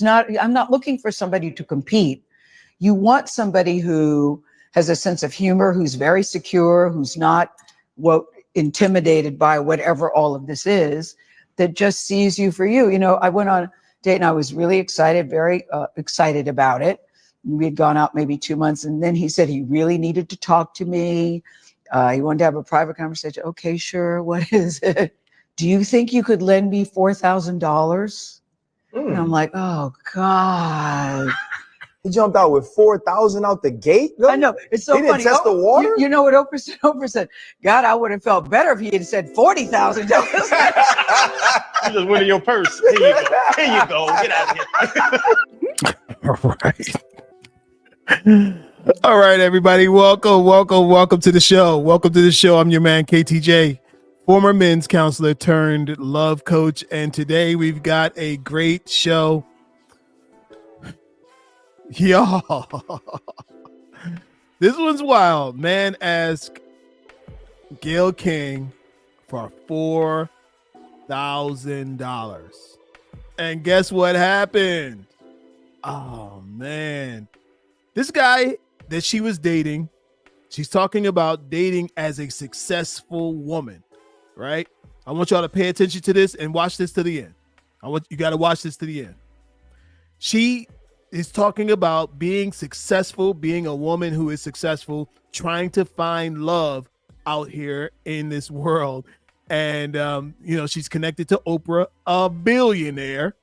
I'm not looking for somebody to compete. You want somebody who has a sense of humor, who's very secure, who's not intimidated by whatever all of this is, that just sees you for you. I went on a date and I was really excited, very excited about it. We had gone out maybe 2 months, and then he said he really needed to talk to me. He wanted to have a private conversation. Okay, sure. What is it? Do you think you could lend me $4,000? And I'm like, oh God. He jumped out with 4,000 out the gate, though? I know. It's so he funny. He didn't test the water? You know what Oprah said? Oprah said, God, I would have felt better if he had said $40,000. You just went in your purse. Here you go. Here you go. Get out of here. All right, everybody. Welcome to the show. Welcome to the show. I'm your man, KTJ, former men's counselor turned love coach. And today we've got a great show. Y'all, this one's wild. Man asked Gayle King for $4,000. And guess what happened? Oh, man. This guy that she was dating, she's talking about dating as a successful woman, right? I want y'all to pay attention to this and watch this to the end. You got to watch this to the end. She is talking about being successful, being a woman who is successful, trying to find love out here in this world. And, she's connected to Oprah, a billionaire.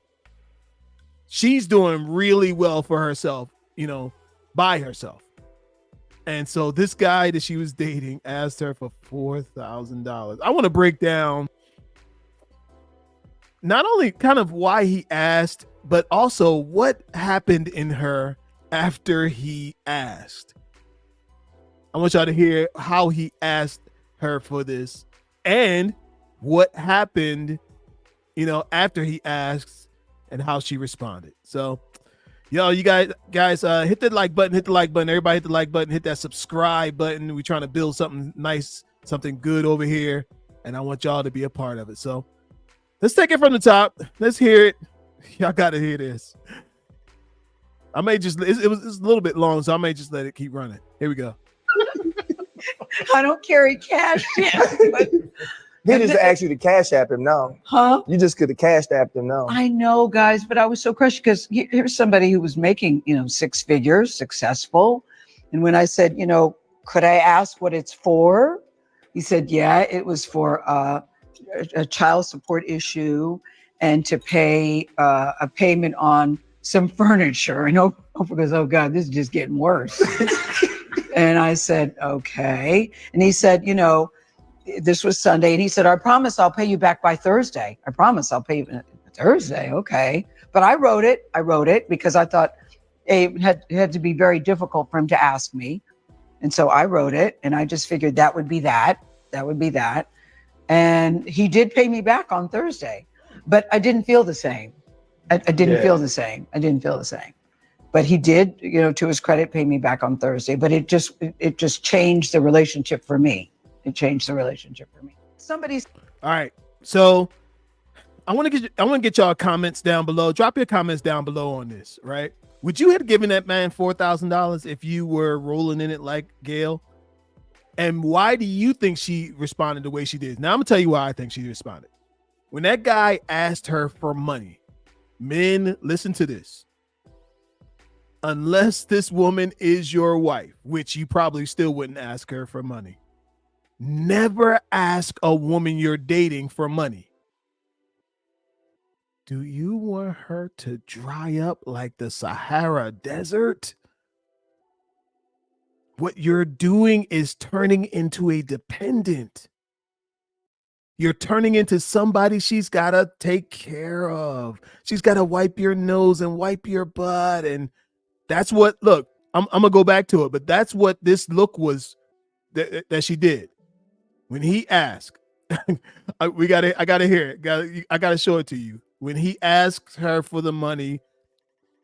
She's doing really well for herself, by herself. And so this guy that she was dating asked her for $4,000. I want to break down not only kind of why he asked, but also what happened in her after he asked. I want y'all to hear how he asked her for this and what happened, after he asked and how she responded. So, you guys, hit the like button, Everybody hit the like button, hit that subscribe button. We're trying to build something nice, something good over here. And I want y'all to be a part of it. So let's take it from the top. Let's hear it. Y'all got to hear this. I may just, it's a little bit long, so I may just let it keep running. Here we go. I don't carry cash yet. But he just asked you to cash app him now. Huh? You just could have cashed apped him now. I know, guys, but I was so crushed because here's somebody who was making, 6 figures, successful. And when I said, could I ask what it's for? He said, yeah, it was for a child support issue and to pay a payment on some furniture. And Oprah goes, oh God, this is just getting worse. And I said, okay. And he said, this was Sunday. And he said, I promise I'll pay you back by Thursday. I promise I'll pay you Thursday. Okay. But I wrote it because I thought it had to be very difficult for him to ask me. And so I wrote it and I just figured that would be that. That would be that. And he did pay me back on Thursday. But I didn't feel the same. I didn't feel the same. But he did, to his credit, pay me back on Thursday. But it just changed the relationship for me. All right. So I want to get y'all comments down below. Drop your comments down below on this, right? Would you have given that man $4,000 if you were rolling in it like Gayle? And why do you think she responded the way she did? Now I'm gonna tell you why I think she responded. When that guy asked her for money, men, listen to this. Unless this woman is your wife, which you probably still wouldn't ask her for money. Never ask a woman you're dating for money. Do you want her to dry up like the Sahara Desert? What you're doing is turning into a dependent. You're turning into somebody she's got to take care of. She's got to wipe your nose and wipe your butt. And that's what, look, I'm going to go back to it, but that's what this look was that she did. When he asked, I got to hear it. I got to show it to you. When he asked her for the money,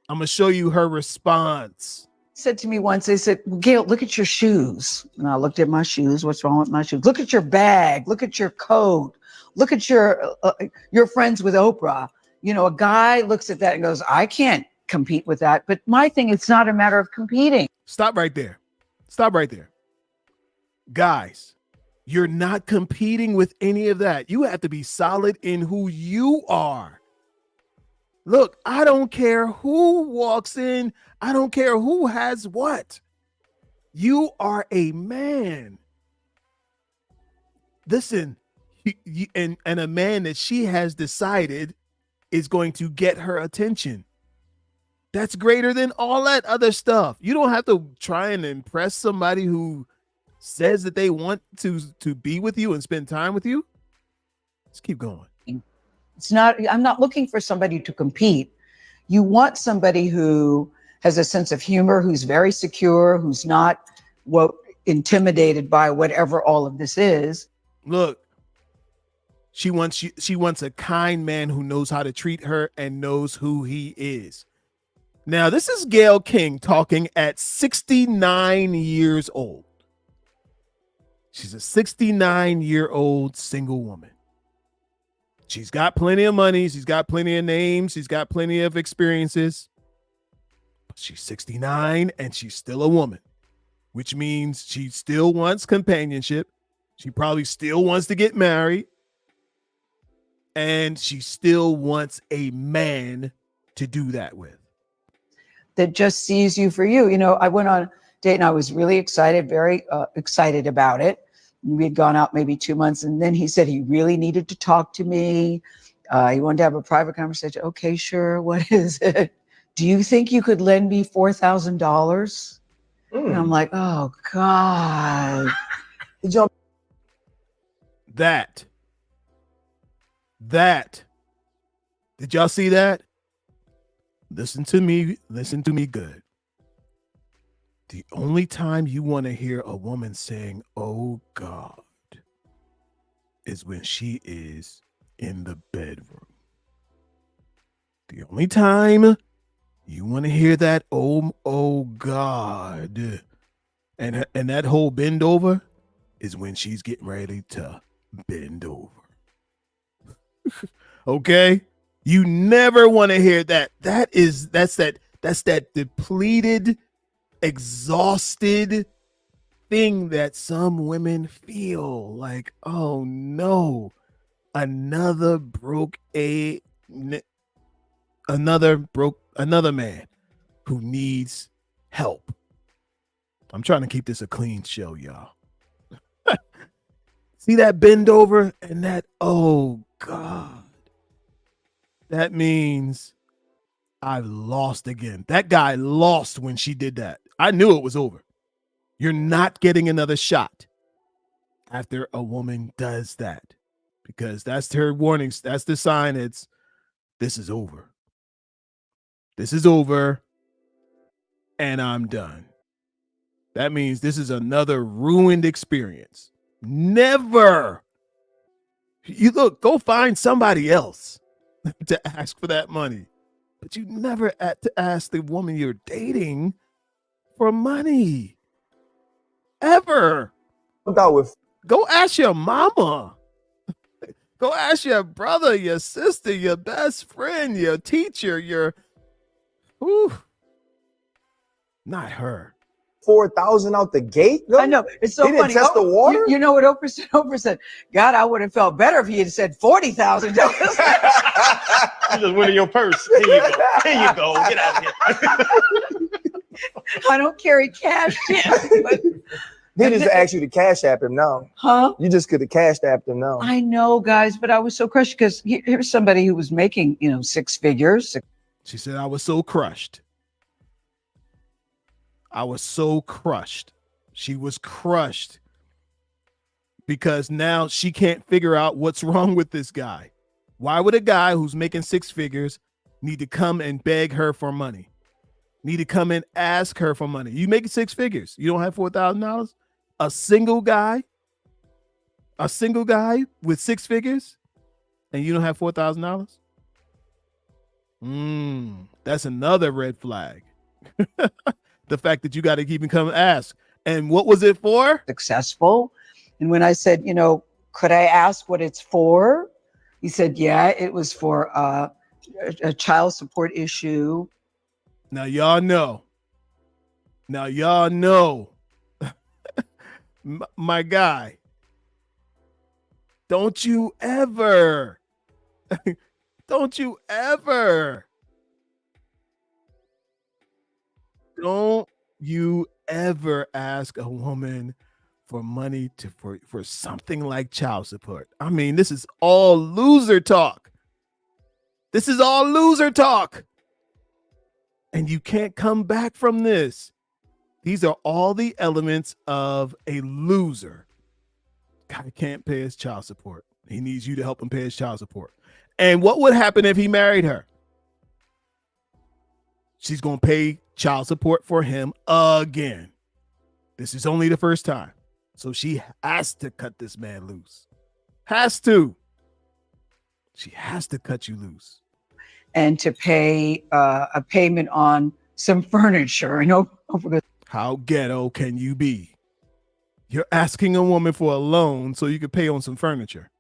I'm going to show you her response. Said to me once, they said, well, Gayle, look at your shoes. And I looked at my shoes. What's wrong with my shoes? Look at your bag. Look at your coat. Look at your friends with Oprah. a guy looks at that and goes, I can't compete with that. But my thing, it's not a matter of competing. Stop right there. Stop right there. Guys, you're not competing with any of that. You have to be solid in who you are. Look, I don't care who walks in. I don't care who has what. You are a man. Listen, and a man that she has decided is going to get her attention. That's greater than all that other stuff. You don't have to try and impress somebody who says that they want to be with you and spend time with you. Let's keep going. I'm not looking for somebody to compete. You want somebody who has a sense of humor, who's very secure, who's not intimidated by whatever all of this is. Look, she wants a kind man who knows how to treat her and knows who he is. Now, this is Gayle King talking at 69 years old. She's a 69-year-old single woman. She's got plenty of money. She's got plenty of names. She's got plenty of experiences. But she's 69 and she's still a woman, which means she still wants companionship. She probably still wants to get married. And she still wants a man to do that with. That just sees you for you. I went on a date and I was really excited, very excited about it. We had gone out maybe 2 months, and then he said he really needed to talk to me. He wanted to have a private conversation. Okay, sure. What is it? Do you think you could lend me $4,000? And I'm like, oh God. That. Did y'all see that? Listen to me good. The only time you want to hear a woman saying, oh God, is when she is in the bedroom. The only time you want to hear that, oh God, and that whole bend over is when she's getting ready to bend over. Okay? You never want to hear that. That's that depleted, exhausted thing that some women feel like, oh no, another man who needs help. I'm trying to keep this a clean show, y'all. See that bend over and that, oh God. That means I've lost again. That guy lost when she did that. I knew it was over. You're not getting another shot after a woman does that, because that's her warnings. That's the sign. This is over. This is over and I'm done. That means this is another ruined experience. Never. Go find somebody else to ask for that money. But you never had to ask the woman you're dating for money. Ever. Go ask your mama. Go ask your brother, your sister, your best friend, your teacher, not her. 4,000 out the gate? I know. It's so he didn't funny. test the water? You know what Oprah said? Oprah said, God, I would have felt better if he had said $40,000. You just went in your purse. Here you go. Here you go. Get out of here. I don't carry cash in. But He just asked you to cash app him now. Huh? You just could have cashed apped him now. I know, guys, but I was so crushed because here's somebody who was making, six figures. She said, I was so crushed. I was so crushed. She was crushed because now she can't figure out what's wrong with this guy. Why would a guy who's making six figures need to come and beg her for money? Need to come and ask her for money? You making six figures. You don't have $4,000? A single guy with six figures and you don't have $4,000? That's another red flag. The fact that you got to even come ask. And what was it for? Successful. And when I said, could I ask what it's for? He said, yeah, it was for a child support issue. Now y'all know. My guy. Don't you ever Don't you ever ask a woman for money for something like child support. I mean, this is all loser talk. And you can't come back from this. These are all the elements of a loser. Guy can't pay his child support. He needs you to help him pay his child support. And what would happen if he married her? She's going to pay child support for him again. This is only the first time. So she has to cut this man loose. Has to. She has to cut you loose. And to pay a payment on some furniture. I know. How ghetto can you be? You're asking a woman for a loan so you can pay on some furniture.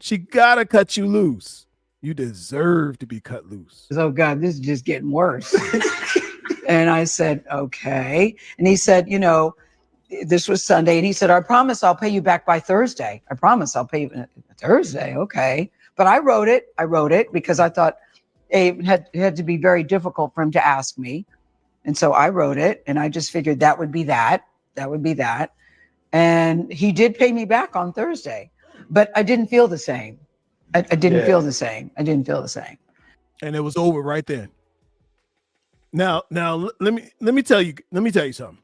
She gotta cut you loose. You deserve to be cut loose. Oh God, this is just getting worse. And I said, okay. And he said, you know, this was Sunday. And he said, I promise I'll pay you back by Thursday. I promise I'll pay you Thursday. Okay. But I wrote it because I thought it had to be very difficult for him to ask me. And so I wrote it, and I just figured that would be that. And he did pay me back on Thursday, but I didn't feel the same. I didn't feel the same. And it was over right then. Now let me tell you something.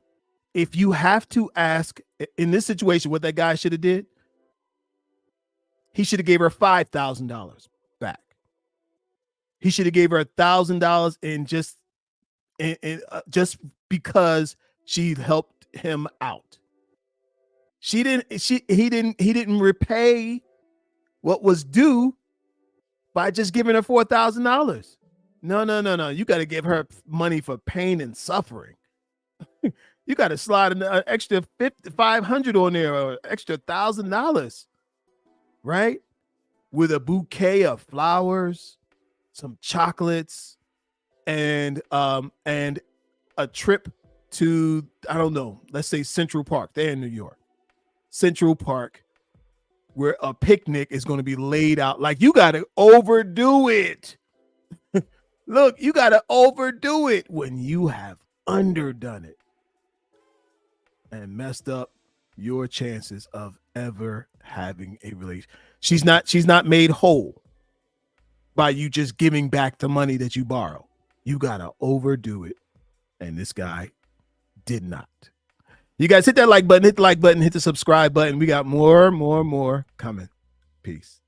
If you have to ask in this situation, what that guy should have did, he should have gave her $5,000 back. He should have gave her $1,000 in just because she helped him out. He didn't repay what was due by just giving her $4,000. No. You got to give her money for pain and suffering. You got to slide an extra $500 on there or extra $1,000, right? With a bouquet of flowers, some chocolates, and a trip to, I don't know, let's say Central Park. They're in New York. Central Park, where a picnic is going to be laid out. Like, you got to overdo it. Look, you got to overdo it when you have underdone it and messed up your chances of ever having a relationship. She's not made whole by you just giving back the money that you borrow. You got to overdo it. And this guy did not. You guys hit that like button, hit the subscribe button. We got more coming. Peace.